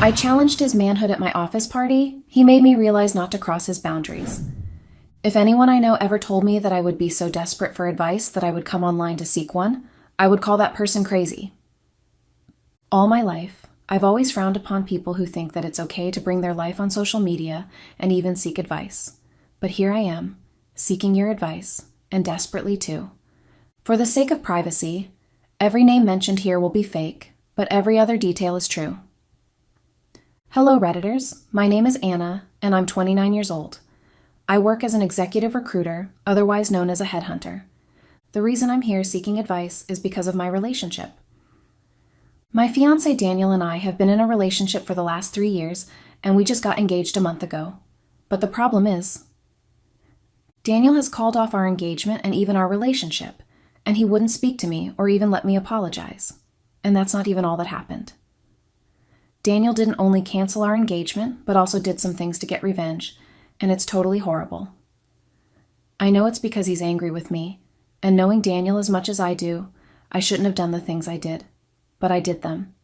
I challenged his manhood at my office party. He made me realize not to cross his boundaries. If anyone I know ever told me that I would be so desperate for advice that I would come online to seek one, I would call that person crazy. All my life, I've always frowned upon people who think that it's okay to bring their life on social media and even seek advice. But here I am, seeking your advice, and desperately too. For the sake of privacy, every name mentioned here will be fake, but every other detail is true. Hello, Redditors. My name is Anna, and I'm 29 years old. I work as an executive recruiter, otherwise known as a headhunter. The reason I'm here seeking advice is because of my relationship. My fiancé Daniel and I have been in a relationship for the last 3 years, and we just got engaged a month ago. But the problem is, Daniel has called off our engagement and even our relationship, and he wouldn't speak to me or even let me apologize. And that's not even all that happened. Daniel didn't only cancel our engagement, but also did some things to get revenge, and it's totally horrible. I know it's because he's angry with me, and knowing Daniel as much as I do, I shouldn't have done the things I did, but I did them.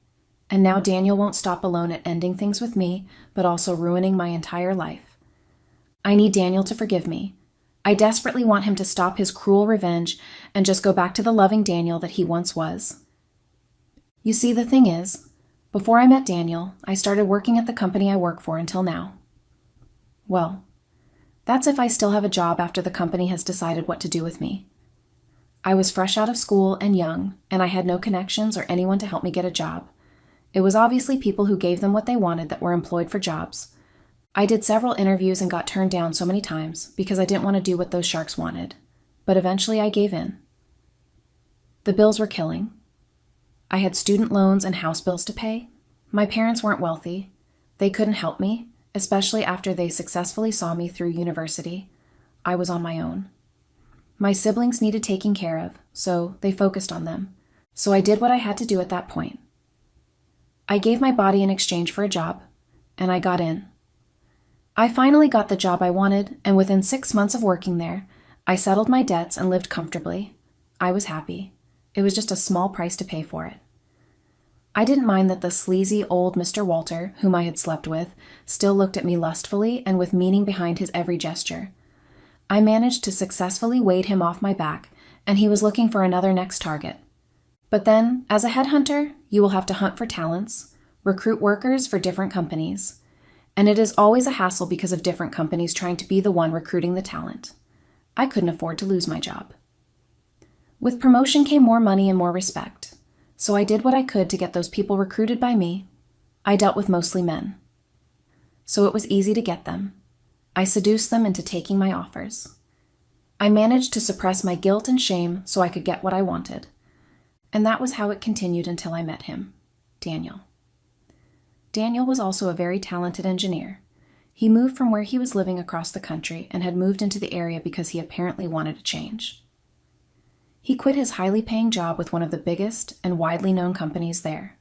And now Daniel won't stop alone at ending things with me, but also ruining my entire life. I need Daniel to forgive me. I desperately want him to stop his cruel revenge and just go back to the loving Daniel that he once was. You see, the thing is, before I met Daniel, I started working at the company I work for until now. Well, that's if I still have a job after the company has decided what to do with me. I was fresh out of school and young, and I had no connections or anyone to help me get a job. It was obviously people who gave them what they wanted that were employed for jobs. I did several interviews and got turned down so many times because I didn't want to do what those sharks wanted. But eventually I gave in. The bills were killing. I had student loans and house bills to pay. My parents weren't wealthy. They couldn't help me, especially after they successfully saw me through university. I was on my own. My siblings needed taking care of, so they focused on them. So I did what I had to do at that point. I gave my body in exchange for a job, and I got in. I finally got the job I wanted, and within 6 months of working there, I settled my debts and lived comfortably. I was happy. It was just a small price to pay for it. I didn't mind that the sleazy old Mr. Walter, whom I had slept with, still looked at me lustfully and with meaning behind his every gesture. I managed to successfully wade him off my back, and he was looking for another next target. But then, as a headhunter, you will have to hunt for talents, recruit workers for different companies, and it is always a hassle because of different companies trying to be the one recruiting the talent. I couldn't afford to lose my job. With promotion came more money and more respect, so I did what I could to get those people recruited by me. I dealt with mostly men, so it was easy to get them. I seduced them into taking my offers. I managed to suppress my guilt and shame so I could get what I wanted, and that was how it continued until I met him, Daniel. Daniel was also a very talented engineer. He moved from where he was living across the country and had moved into the area because he apparently wanted a change. He quit his highly paying job with one of the biggest and widely known companies there.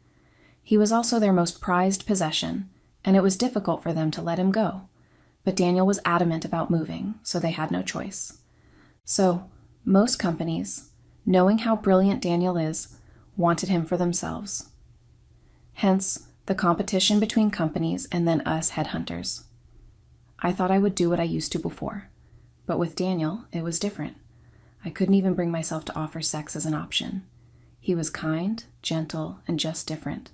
He was also their most prized possession, and it was difficult for them to let him go. But Daniel was adamant about moving, so they had no choice. So, most companies, knowing how brilliant Daniel is, wanted him for themselves. Hence, the competition between companies and then us headhunters. I thought I would do what I used to before, but with Daniel, it was different. I couldn't even bring myself to offer sex as an option. He was kind, gentle, and just different.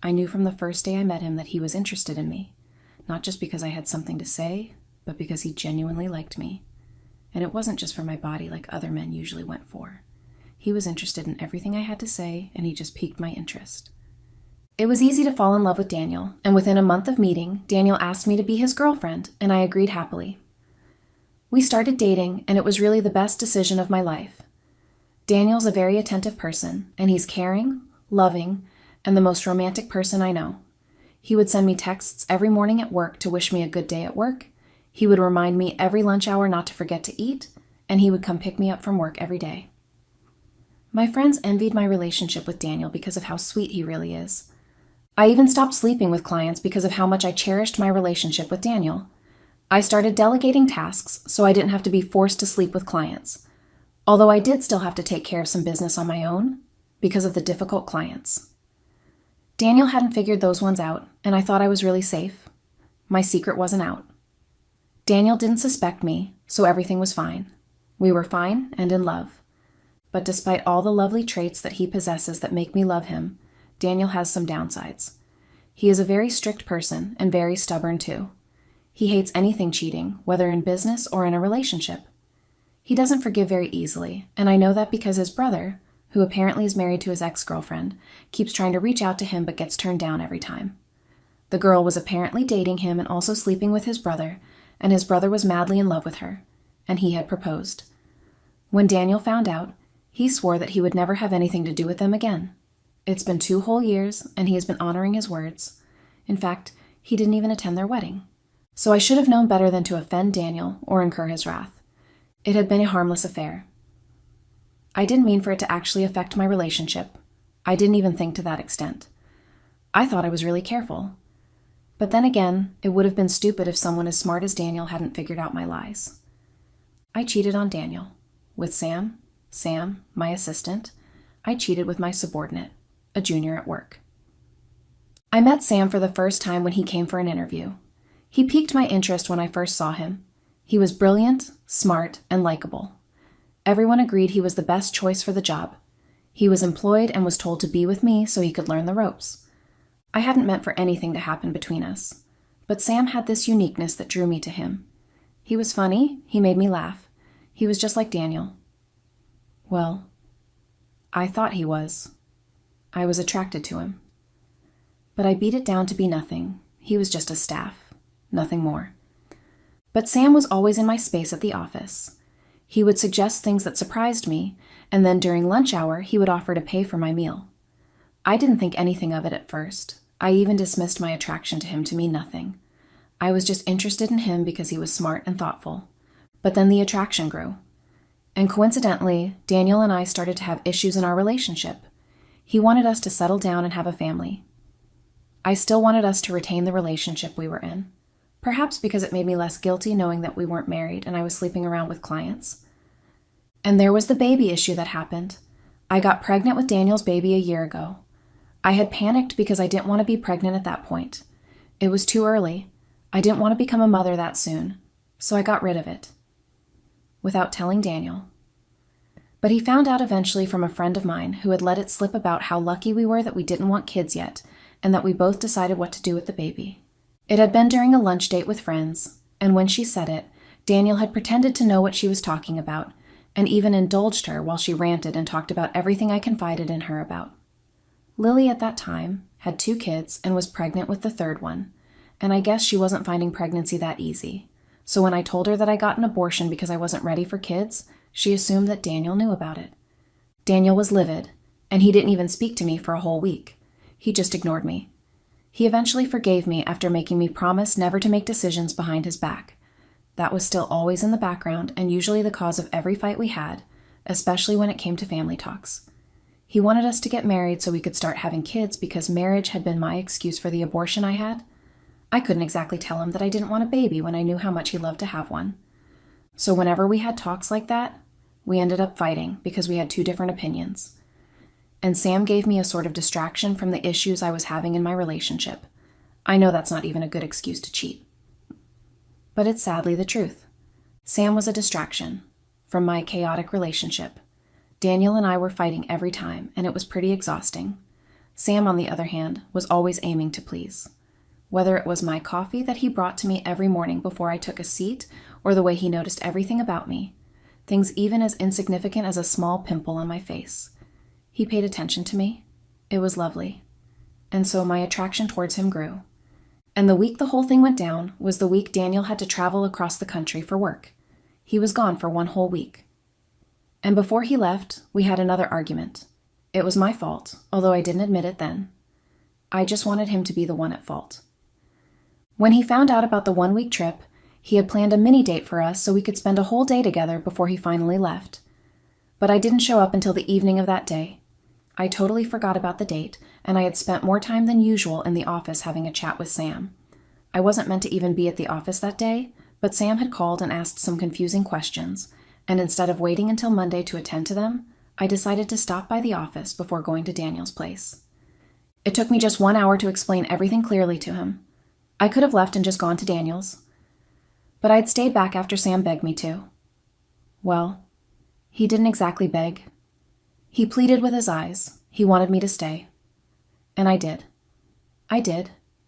I knew from the first day I met him that he was interested in me, not just because I had something to say, but because he genuinely liked me. And it wasn't just for my body like other men usually went for. He was interested in everything I had to say, and he just piqued my interest. It was easy to fall in love with Daniel, and within a month of meeting, Daniel asked me to be his girlfriend, and I agreed happily. We started dating, and it was really the best decision of my life. Daniel's a very attentive person, and he's caring, loving, and the most romantic person I know. He would send me texts every morning at work to wish me a good day at work. He would remind me every lunch hour not to forget to eat, and he would come pick me up from work every day. My friends envied my relationship with Daniel because of how sweet he really is. I even stopped sleeping with clients because of how much I cherished my relationship with Daniel. I started delegating tasks so I didn't have to be forced to sleep with clients, although I did still have to take care of some business on my own because of the difficult clients. Daniel hadn't figured those ones out, and I thought I was really safe. My secret wasn't out. Daniel didn't suspect me, so everything was fine. We were fine and in love. But despite all the lovely traits that he possesses that make me love him, Daniel has some downsides. He is a very strict person and very stubborn too. He hates anything cheating, whether in business or in a relationship. He doesn't forgive very easily, and I know that because his brother, who apparently is married to his ex-girlfriend, keeps trying to reach out to him but gets turned down every time. The girl was apparently dating him and also sleeping with his brother, and his brother was madly in love with her, and he had proposed. When Daniel found out, he swore that he would never have anything to do with them again. It's been 2 whole years, and he has been honoring his words. In fact, he didn't even attend their wedding. So I should have known better than to offend Daniel or incur his wrath. It had been a harmless affair. I didn't mean for it to actually affect my relationship. I didn't even think to that extent. I thought I was really careful. But then again, it would have been stupid if someone as smart as Daniel hadn't figured out my lies. I cheated on Daniel. With Sam, my assistant, I cheated with my subordinate, a junior at work. I met Sam for the first time when he came for an interview. He piqued my interest when I first saw him. He was brilliant, smart, and likable. Everyone agreed he was the best choice for the job. He was employed and was told to be with me so he could learn the ropes. I hadn't meant for anything to happen between us, but Sam had this uniqueness that drew me to him. He was funny, he made me laugh. He was just like Daniel. Well, I thought he was. I was attracted to him. But I beat it down to be nothing. He was just a staff, nothing more. But Sam was always in my space at the office. He would suggest things that surprised me, and then during lunch hour, he would offer to pay for my meal. I didn't think anything of it at first. I even dismissed my attraction to him to mean nothing. I was just interested in him because he was smart and thoughtful. But then the attraction grew. And coincidentally, Daniel and I started to have issues in our relationship. He wanted us to settle down and have a family. I still wanted us to retain the relationship we were in. Perhaps because it made me less guilty knowing that we weren't married and I was sleeping around with clients. And there was the baby issue that happened. I got pregnant with Daniel's baby a year ago. I had panicked because I didn't want to be pregnant at that point. It was too early. I didn't want to become a mother that soon, so I got rid of it. Without telling Daniel. But he found out eventually from a friend of mine who had let it slip about how lucky we were that we didn't want kids yet, and that we both decided what to do with the baby. It had been during a lunch date with friends, and when she said it, Daniel had pretended to know what she was talking about, and even indulged her while she ranted and talked about everything I confided in her about. Lily at that time had 2 kids and was pregnant with the 3rd one, and I guess she wasn't finding pregnancy that easy. So when I told her that I got an abortion because I wasn't ready for kids, she assumed that Daniel knew about it. Daniel was livid, and he didn't even speak to me for a whole week. He just ignored me. He eventually forgave me after making me promise never to make decisions behind his back. That was still always in the background and usually the cause of every fight we had, especially when it came to family talks. He wanted us to get married so we could start having kids because marriage had been my excuse for the abortion I had. I couldn't exactly tell him that I didn't want a baby when I knew how much he loved to have one. So whenever we had talks like that, we ended up fighting because we had 2 different opinions. And Sam gave me a sort of distraction from the issues I was having in my relationship. I know that's not even a good excuse to cheat. But it's sadly the truth. Sam was a distraction from my chaotic relationship. Daniel and I were fighting every time, and it was pretty exhausting. Sam, on the other hand, was always aiming to please. Whether it was my coffee that he brought to me every morning before I took a seat, or the way he noticed everything about me, things even as insignificant as a small pimple on my face. He paid attention to me. It was lovely. And so my attraction towards him grew. And the week the whole thing went down was the week Daniel had to travel across the country for work. He was gone for 1 whole week. And before he left, we had another argument. It was my fault, although I didn't admit it then. I just wanted him to be the one at fault. When he found out about the 1-week trip, he had planned a mini date for us so we could spend a whole day together before he finally left. But I didn't show up until the evening of that day. I totally forgot about the date, and I had spent more time than usual in the office having a chat with Sam. I wasn't meant to even be at the office that day, but Sam had called and asked some confusing questions, and instead of waiting until Monday to attend to them, I decided to stop by the office before going to Daniel's place. It took me just 1 hour to explain everything clearly to him. I could have left and just gone to Daniel's, but I'd stayed back after Sam begged me to. Well, he didn't exactly beg. He pleaded with his eyes. He wanted me to stay. And I did.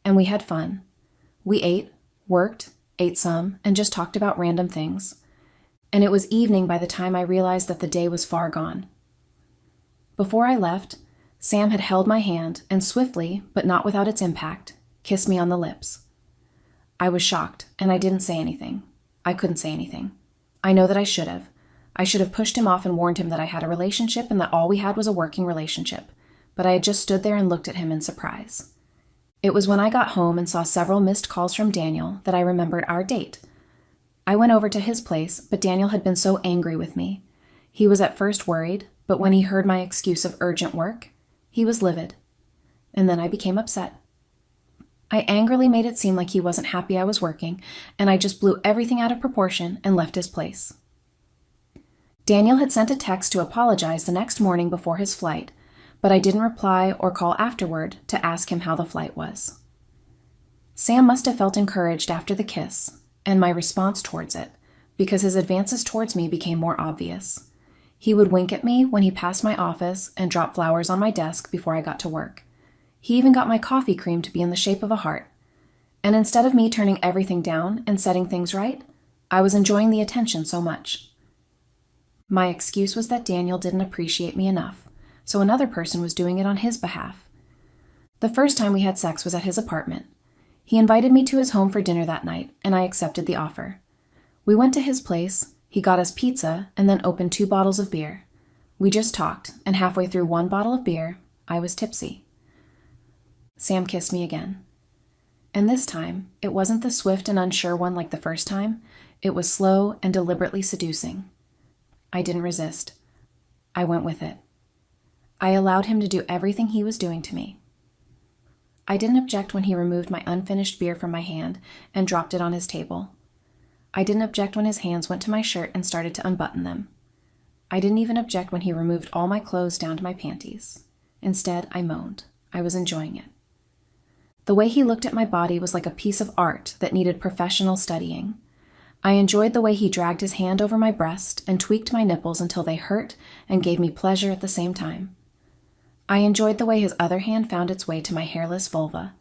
And we had fun. We ate, worked, ate some, and just talked about random things. And it was evening by the time I realized that the day was far gone. Before I left, Sam had held my hand and swiftly, but not without its impact, kissed me on the lips. I was shocked, and I didn't say anything. I couldn't say anything. I know that I should have. I should have pushed him off and warned him that I had a relationship and that all we had was a working relationship, but I had just stood there and looked at him in surprise. It was when I got home and saw several missed calls from Daniel that I remembered our date. I went over to his place, but Daniel had been so angry with me. He was at first worried, but when he heard my excuse of urgent work, he was livid. And then I became upset. I angrily made it seem like he wasn't happy I was working, and I just blew everything out of proportion and left his place. Daniel had sent a text to apologize the next morning before his flight, but I didn't reply or call afterward to ask him how the flight was. Sam must have felt encouraged after the kiss, and my response towards it, because his advances towards me became more obvious. He would wink at me when he passed my office and drop flowers on my desk before I got to work. He even got my coffee cream to be in the shape of a heart. And instead of me turning everything down and setting things right, I was enjoying the attention so much. My excuse was that Daniel didn't appreciate me enough, so another person was doing it on his behalf. The first time we had sex was at his apartment. He invited me to his home for dinner that night, and I accepted the offer. We went to his place, he got us pizza, and then opened 2 bottles of beer. We just talked, and halfway through 1 bottle of beer, I was tipsy. Sam kissed me again. And this time, it wasn't the swift and unsure one like the first time. It was slow and deliberately seducing. I didn't resist. I went with it. I allowed him to do everything he was doing to me. I didn't object when he removed my unfinished beer from my hand and dropped it on his table. I didn't object when his hands went to my shirt and started to unbutton them. I didn't even object when he removed all my clothes down to my panties. Instead, I moaned. I was enjoying it. The way he looked at my body was like a piece of art that needed professional studying. I enjoyed the way he dragged his hand over my breast and tweaked my nipples until they hurt and gave me pleasure at the same time. I enjoyed the way his other hand found its way to my hairless vulva,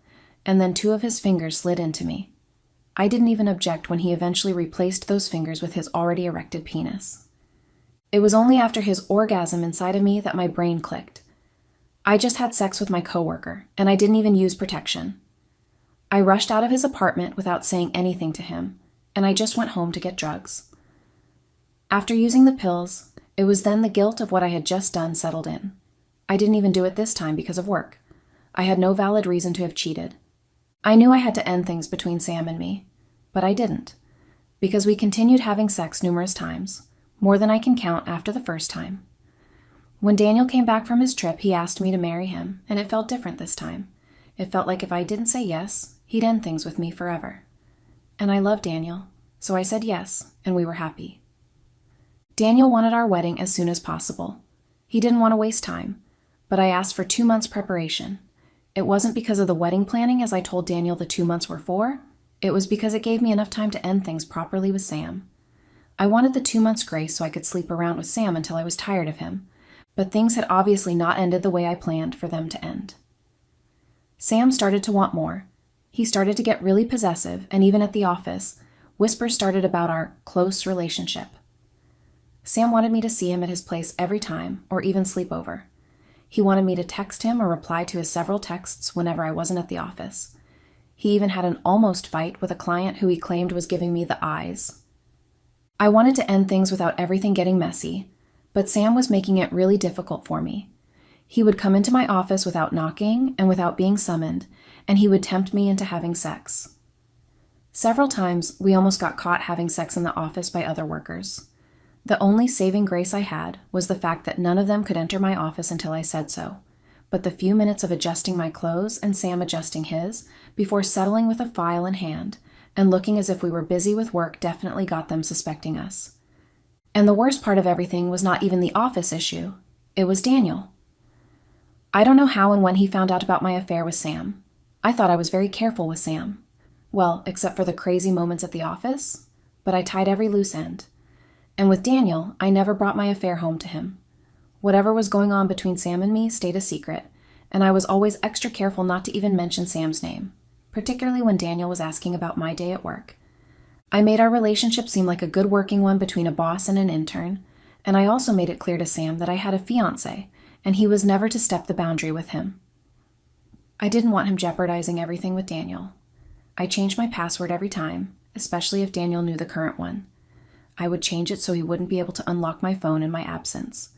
and then 2 of his fingers slid into me. I didn't even object when he eventually replaced those fingers with his already erected penis. It was only after his orgasm inside of me that my brain clicked. I just had sex with my coworker, and I didn't even use protection. I rushed out of his apartment without saying anything to him, and I just went home to get drugs. After using the pills, it was then the guilt of what I had just done settled in. I didn't even do it this time because of work. I had no valid reason to have cheated. I knew I had to end things between Sam and me, but I didn't, because we continued having sex numerous times, more than I can count after the first time. When Daniel came back from his trip, he asked me to marry him, and it felt different this time. It felt like if I didn't say yes, he'd end things with me forever. And I loved Daniel, so I said yes, and we were happy. Daniel wanted our wedding as soon as possible. He didn't want to waste time, but I asked for 2 months preparation. It wasn't because of the wedding planning, as I told Daniel the 2 months were for. It was because it gave me enough time to end things properly with Sam. I wanted the 2 months grace so I could sleep around with Sam until I was tired of him, but things had obviously not ended the way I planned for them to end. Sam started to want more. He started to get really possessive, and even at the office, whispers started about our close relationship. Sam wanted me to see him at his place every time, or even sleep over. He wanted me to text him or reply to his several texts whenever I wasn't at the office. He even had an almost fight with a client who he claimed was giving me the eyes. I wanted to end things without everything getting messy, but Sam was making it really difficult for me. He would come into my office without knocking and without being summoned, and he would tempt me into having sex. Several times, we almost got caught having sex in the office by other workers. The only saving grace I had was the fact that none of them could enter my office until I said so, but the few minutes of adjusting my clothes and Sam adjusting his, before settling with a file in hand and looking as if we were busy with work, definitely got them suspecting us. And the worst part of everything was not even the office issue. It was Daniel. I don't know how and when he found out about my affair with Sam. I thought I was very careful with Sam. Well, except for the crazy moments at the office, but I tied every loose end. And with Daniel, I never brought my affair home to him. Whatever was going on between Sam and me stayed a secret, and I was always extra careful not to even mention Sam's name, particularly when Daniel was asking about my day at work. I made our relationship seem like a good working one between a boss and an intern, and I also made it clear to Sam that I had a fiancé, and he was never to step the boundary with him. I didn't want him jeopardizing everything with Daniel. I changed my password every time, especially if Daniel knew the current one. I would change it so he wouldn't be able to unlock my phone in my absence.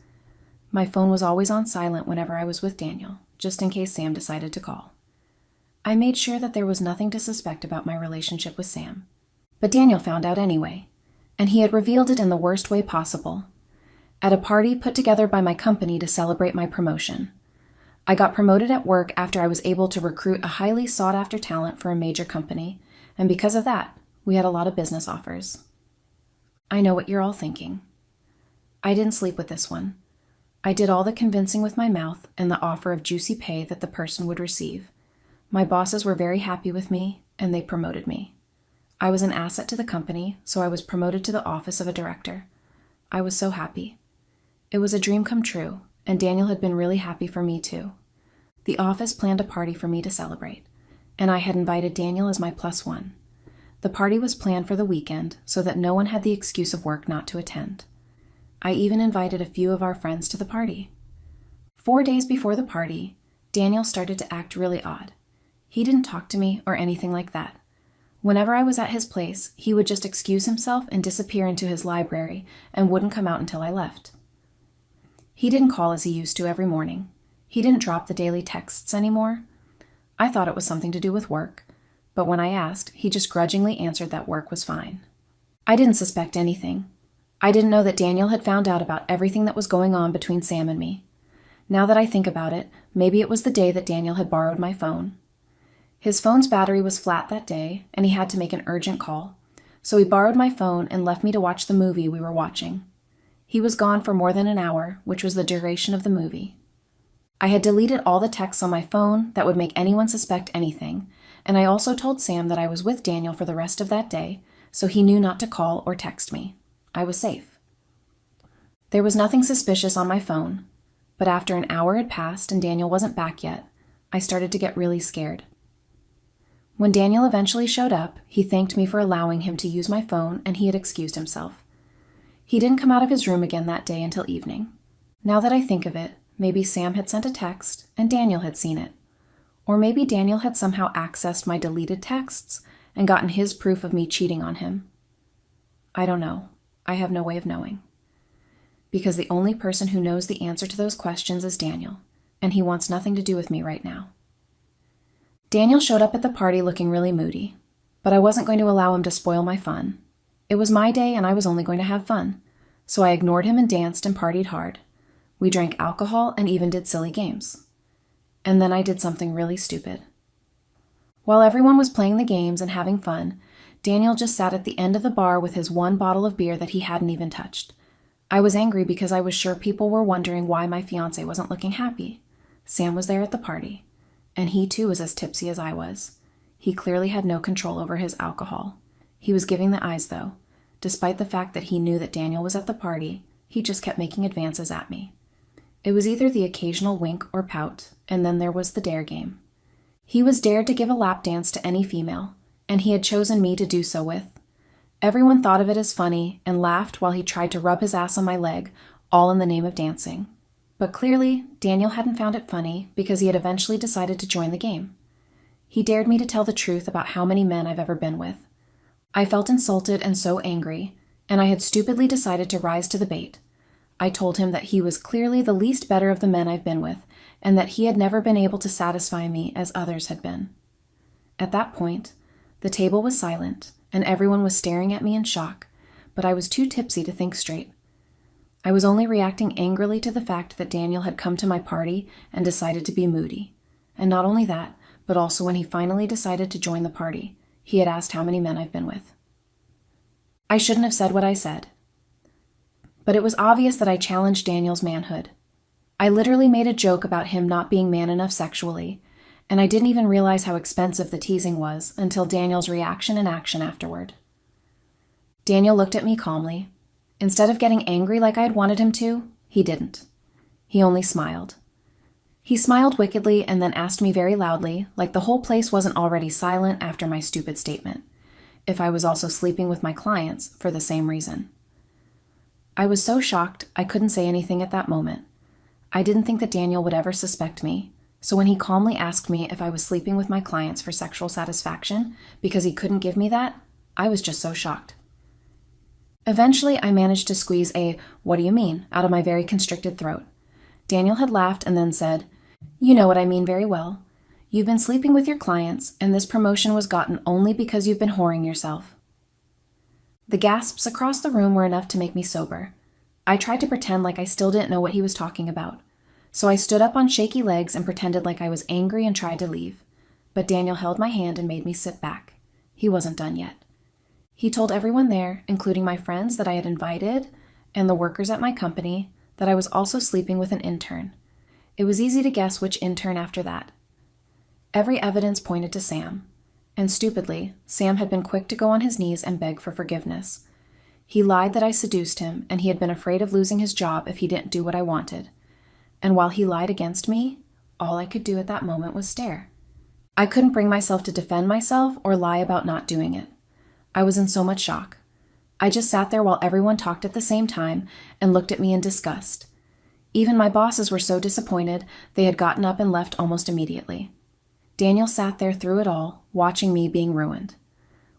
My phone was always on silent whenever I was with Daniel, just in case Sam decided to call. I made sure that there was nothing to suspect about my relationship with Sam. But Daniel found out anyway, and he had revealed it in the worst way possible. At a party put together by my company to celebrate my promotion. I got promoted at work after I was able to recruit a highly sought-after talent for a major company, and because of that, we had a lot of business offers. I know what you're all thinking. I didn't sleep with this one. I did all the convincing with my mouth and the offer of juicy pay that the person would receive. My bosses were very happy with me, and they promoted me. I was an asset to the company, so I was promoted to the office of a director. I was so happy. It was a dream come true, and Daniel had been really happy for me too. The office planned a party for me to celebrate, and I had invited Daniel as my plus one. The party was planned for the weekend so that no one had the excuse of work not to attend. I even invited a few of our friends to the party. 4 days before the party, Daniel started to act really odd. He didn't talk to me or anything like that. Whenever I was at his place, he would just excuse himself and disappear into his library and wouldn't come out until I left. He didn't call as he used to every morning. He didn't drop the daily texts anymore. I thought it was something to do with work, but when I asked, he just grudgingly answered that work was fine. I didn't suspect anything. I didn't know that Daniel had found out about everything that was going on between Sam and me. Now that I think about it, maybe it was the day that Daniel had borrowed my phone. His phone's battery was flat that day, and he had to make an urgent call, so he borrowed my phone and left me to watch the movie we were watching. He was gone for more than an hour, which was the duration of the movie. I had deleted all the texts on my phone that would make anyone suspect anything, and I also told Sam that I was with Daniel for the rest of that day, so he knew not to call or text me. I was safe. There was nothing suspicious on my phone, but after an hour had passed and Daniel wasn't back yet, I started to get really scared. When Daniel eventually showed up, he thanked me for allowing him to use my phone, and he had excused himself. He didn't come out of his room again that day until evening. Now that I think of it, maybe Sam had sent a text and Daniel had seen it. Or maybe Daniel had somehow accessed my deleted texts and gotten his proof of me cheating on him. I don't know. I have no way of knowing. Because the only person who knows the answer to those questions is Daniel, and he wants nothing to do with me right now. Daniel showed up at the party looking really moody, but I wasn't going to allow him to spoil my fun. It was my day and I was only going to have fun, so I ignored him and danced and partied hard. We drank alcohol and even did silly games. And then I did something really stupid. While everyone was playing the games and having fun, Daniel just sat at the end of the bar with his one bottle of beer that he hadn't even touched. I was angry because I was sure people were wondering why my fiancé wasn't looking happy. Sam was there at the party, and he too was as tipsy as I was. He clearly had no control over his alcohol. He was giving the eyes, though. Despite the fact that he knew that Daniel was at the party, he just kept making advances at me. It was either the occasional wink or pout, and then there was the dare game. He was dared to give a lap dance to any female, and he had chosen me to do so with. Everyone thought of it as funny and laughed while he tried to rub his ass on my leg, all in the name of dancing. But clearly, Daniel hadn't found it funny because he had eventually decided to join the game. He dared me to tell the truth about how many men I've ever been with. I felt insulted and so angry, and I had stupidly decided to rise to the bait. I told him that he was clearly the least better of the men I've been with, and that he had never been able to satisfy me as others had been. At that point, the table was silent, and everyone was staring at me in shock, but I was too tipsy to think straight. I was only reacting angrily to the fact that Daniel had come to my party and decided to be moody. And not only that, but also when he finally decided to join the party, he had asked how many men I've been with. I shouldn't have said what I said. But it was obvious that I challenged Daniel's manhood. I literally made a joke about him not being man enough sexually, and I didn't even realize how expensive the teasing was until Daniel's reaction and action afterward. Daniel looked at me calmly. Instead of getting angry like I had wanted him to, he didn't. He only smiled. He smiled wickedly and then asked me very loudly, like the whole place wasn't already silent after my stupid statement, if I was also sleeping with my clients for the same reason. I was so shocked I couldn't say anything at that moment. I didn't think that Daniel would ever suspect me, so when he calmly asked me if I was sleeping with my clients for sexual satisfaction because he couldn't give me that, I was just so shocked. Eventually, I managed to squeeze a "what do you mean" out of my very constricted throat. Daniel had laughed and then said, "You know what I mean very well. You've been sleeping with your clients, and this promotion was gotten only because you've been whoring yourself." The gasps across the room were enough to make me sober. I tried to pretend like I still didn't know what he was talking about. So I stood up on shaky legs and pretended like I was angry and tried to leave. But Daniel held my hand and made me sit back. He wasn't done yet. He told everyone there, including my friends that I had invited and the workers at my company, that I was also sleeping with an intern. It was easy to guess which intern after that. Every evidence pointed to Sam. And stupidly, Sam had been quick to go on his knees and beg for forgiveness. He lied that I seduced him, and he had been afraid of losing his job if he didn't do what I wanted. And while he lied against me, all I could do at that moment was stare. I couldn't bring myself to defend myself or lie about not doing it. I was in so much shock. I just sat there while everyone talked at the same time and looked at me in disgust. Even my bosses were so disappointed they had gotten up and left almost immediately. Daniel sat there through it all, watching me being ruined.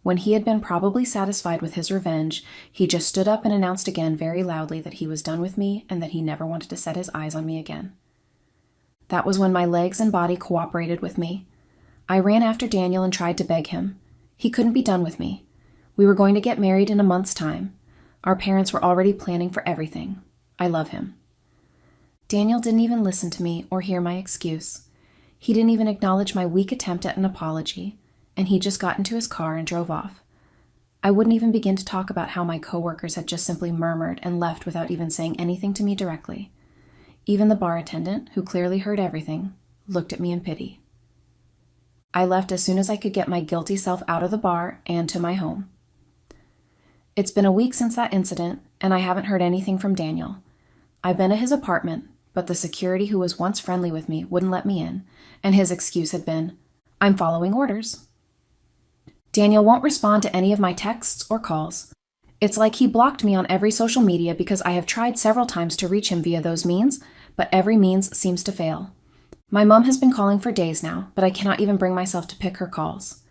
When he had been probably satisfied with his revenge, he just stood up and announced again very loudly that he was done with me and that he never wanted to set his eyes on me again. That was when my legs and body cooperated with me. I ran after Daniel and tried to beg him. He couldn't be done with me. We were going to get married in a month's time. Our parents were already planning for everything. I love him. Daniel didn't even listen to me or hear my excuse. He didn't even acknowledge my weak attempt at an apology, and he just got into his car and drove off. I wouldn't even begin to talk about how my coworkers had just simply murmured and left without even saying anything to me directly. Even the bar attendant, who clearly heard everything, looked at me in pity. I left as soon as I could get my guilty self out of the bar and to my home. It's been a week since that incident, and I haven't heard anything from Daniel. I've been to his apartment, but the security who was once friendly with me wouldn't let me in, and his excuse had been, "I'm following orders." Daniel won't respond to any of my texts or calls. It's like he blocked me on every social media because I have tried several times to reach him via those means, but every means seems to fail. My mom has been calling for days now, but I cannot even bring myself to pick her calls.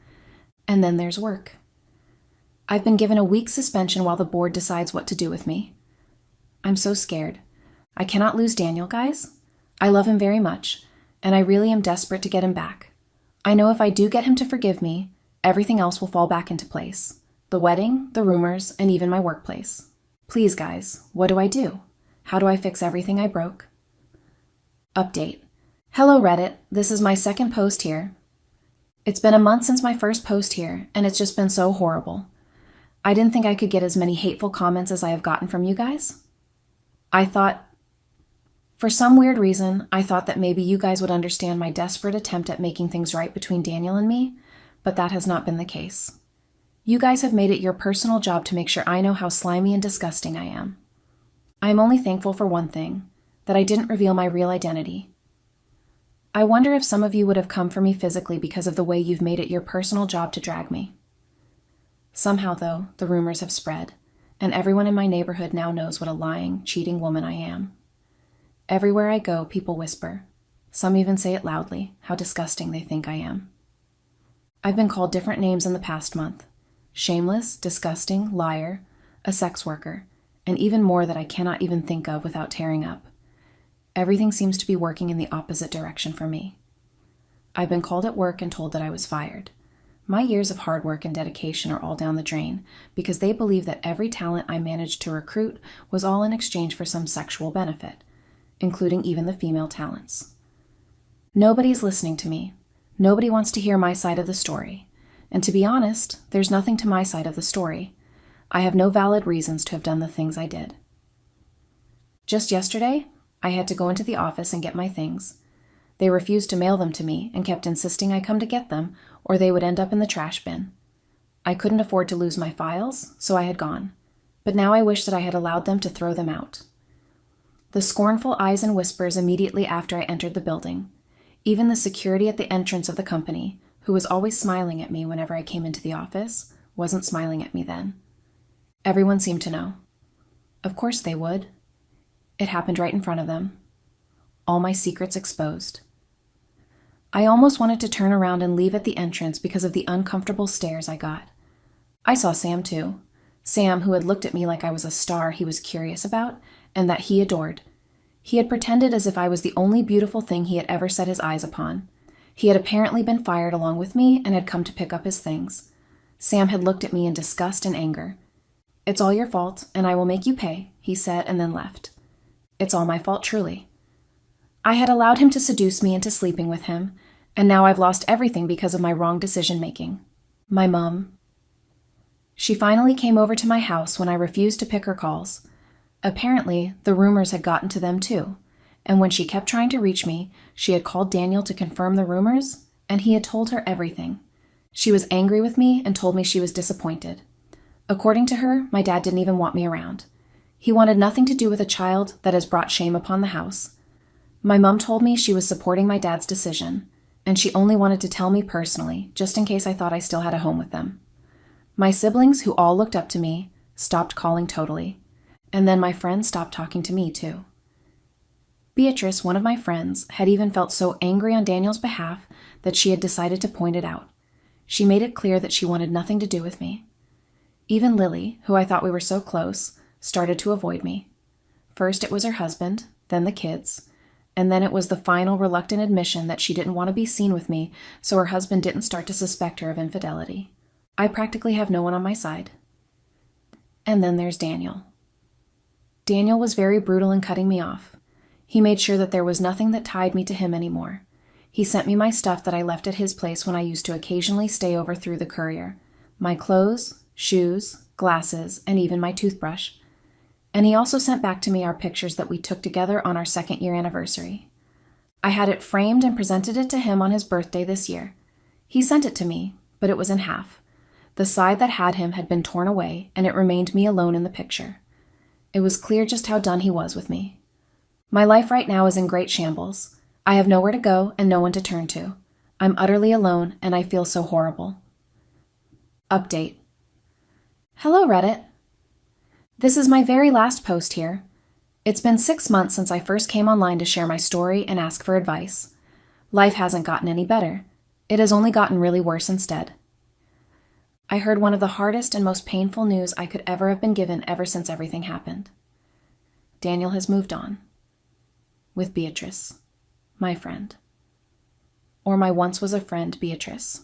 And then there's work. I've been given a week's suspension while the board decides what to do with me. I'm so scared. I cannot lose Daniel, guys. I love him very much, and I really am desperate to get him back. I know if I do get him to forgive me, everything else will fall back into place. The wedding, the rumors, and even my workplace. Please, guys, what do I do? How do I fix everything I broke? Update. Hello, Reddit. This is my second post here. It's been a month since my first post here, and it's just been so horrible. I didn't think I could get as many hateful comments as I have gotten from you guys. For some weird reason, I thought that maybe you guys would understand my desperate attempt at making things right between Daniel and me, but that has not been the case. You guys have made it your personal job to make sure I know how slimy and disgusting I am. I am only thankful for one thing, that I didn't reveal my real identity. I wonder if some of you would have come for me physically because of the way you've made it your personal job to drag me. Somehow, though, the rumors have spread, and everyone in my neighborhood now knows what a lying, cheating woman I am. Everywhere I go, people whisper. Some even say it loudly, how disgusting they think I am. I've been called different names in the past month. Shameless, disgusting, liar, a sex worker, and even more that I cannot even think of without tearing up. Everything seems to be working in the opposite direction for me. I've been called at work and told that I was fired. My years of hard work and dedication are all down the drain because they believe that every talent I managed to recruit was all in exchange for some sexual benefit, including even the female talents. Nobody's listening to me. Nobody wants to hear my side of the story. And to be honest, there's nothing to my side of the story. I have no valid reasons to have done the things I did. Just yesterday, I had to go into the office and get my things. They refused to mail them to me and kept insisting I come to get them, or they would end up in the trash bin. I couldn't afford to lose my files, so I had gone. But now I wish that I had allowed them to throw them out. The scornful eyes and whispers immediately after I entered the building. Even the security at the entrance of the company, who was always smiling at me whenever I came into the office, wasn't smiling at me then. Everyone seemed to know. Of course they would. It happened right in front of them. All my secrets exposed. I almost wanted to turn around and leave at the entrance because of the uncomfortable stares I got. I saw Sam too. Sam, who had looked at me like I was a star he was curious about and that he adored. He had pretended as if I was the only beautiful thing he had ever set his eyes upon. He had apparently been fired along with me and had come to pick up his things. Sam had looked at me in disgust and anger. "It's all your fault, and I will make you pay," he said, and then left. It's all my fault, truly. I had allowed him to seduce me into sleeping with him, and now I've lost everything because of my wrong decision-making. My mom. She finally came over to my house when I refused to pick her calls. Apparently, the rumors had gotten to them too, and when she kept trying to reach me, she had called Daniel to confirm the rumors, and he had told her everything. She was angry with me and told me she was disappointed. According to her, my dad didn't even want me around. He wanted nothing to do with a child that has brought shame upon the house. My mom told me she was supporting my dad's decision, and she only wanted to tell me personally, just in case I thought I still had a home with them. My siblings, who all looked up to me, stopped calling totally, and then my friends stopped talking to me too. Beatrice, one of my friends, had even felt so angry on Daniel's behalf that she had decided to point it out. She made it clear that she wanted nothing to do with me. Even Lily, who I thought we were so close, started to avoid me. First it was her husband, then the kids, and then it was the final reluctant admission that she didn't want to be seen with me, so her husband didn't start to suspect her of infidelity. I practically have no one on my side. And then there's Daniel. Daniel was very brutal in cutting me off. He made sure that there was nothing that tied me to him anymore. He sent me my stuff that I left at his place when I used to occasionally stay over through the courier. My clothes, shoes, glasses, and even my toothbrush. And he also sent back to me our pictures that we took together on our 2nd-year anniversary. I had it framed and presented it to him on his birthday this year. He sent it to me, but it was in half. The side that had him had been torn away, and it remained me alone in the picture. It was clear just how done he was with me. My life right now is in great shambles. I have nowhere to go and no one to turn to. I'm utterly alone, and I feel so horrible. Update. Hello, Reddit. This is my very last post here. It's been 6 months since I first came online to share my story and ask for advice. Life hasn't gotten any better. It has only gotten really worse instead. I heard one of the hardest and most painful news I could ever have been given ever since everything happened. Daniel has moved on. With Beatrice, my friend. Or my once was a friend, Beatrice.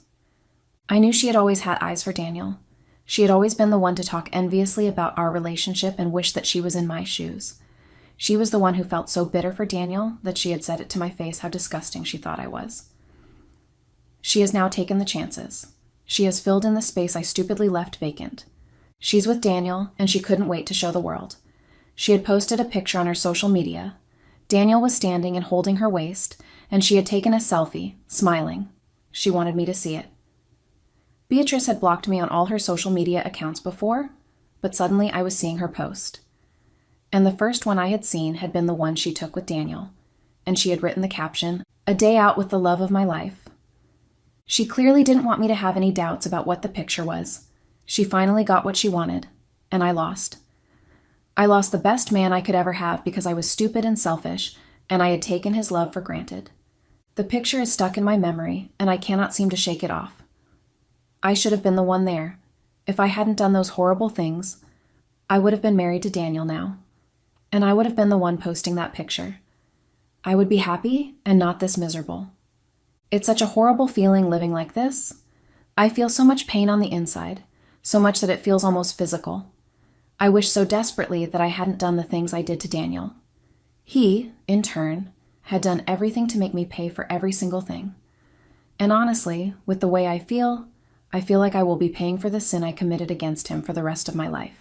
I knew she had always had eyes for Daniel. She had always been the one to talk enviously about our relationship and wish that she was in my shoes. She was the one who felt so bitter for Daniel that she had said it to my face how disgusting she thought I was. She has now taken the chances. She has filled in the space I stupidly left vacant. She's with Daniel, and she couldn't wait to show the world. She had posted a picture on her social media. Daniel was standing and holding her waist, and she had taken a selfie, smiling. She wanted me to see it. Beatrice had blocked me on all her social media accounts before, but suddenly I was seeing her post. And the first one I had seen had been the one she took with Daniel, and she had written the caption, "A day out with the love of my life." She clearly didn't want me to have any doubts about what the picture was. She finally got what she wanted, and I lost. I lost the best man I could ever have because I was stupid and selfish, and I had taken his love for granted. The picture is stuck in my memory, and I cannot seem to shake it off. I should have been the one there. If I hadn't done those horrible things, I would have been married to Daniel now, and I would have been the one posting that picture. I would be happy and not this miserable. It's such a horrible feeling living like this. I feel so much pain on the inside, so much that it feels almost physical. I wish so desperately that I hadn't done the things I did to Daniel. He, in turn, had done everything to make me pay for every single thing. And honestly, with the way I feel like I will be paying for the sin I committed against him for the rest of my life.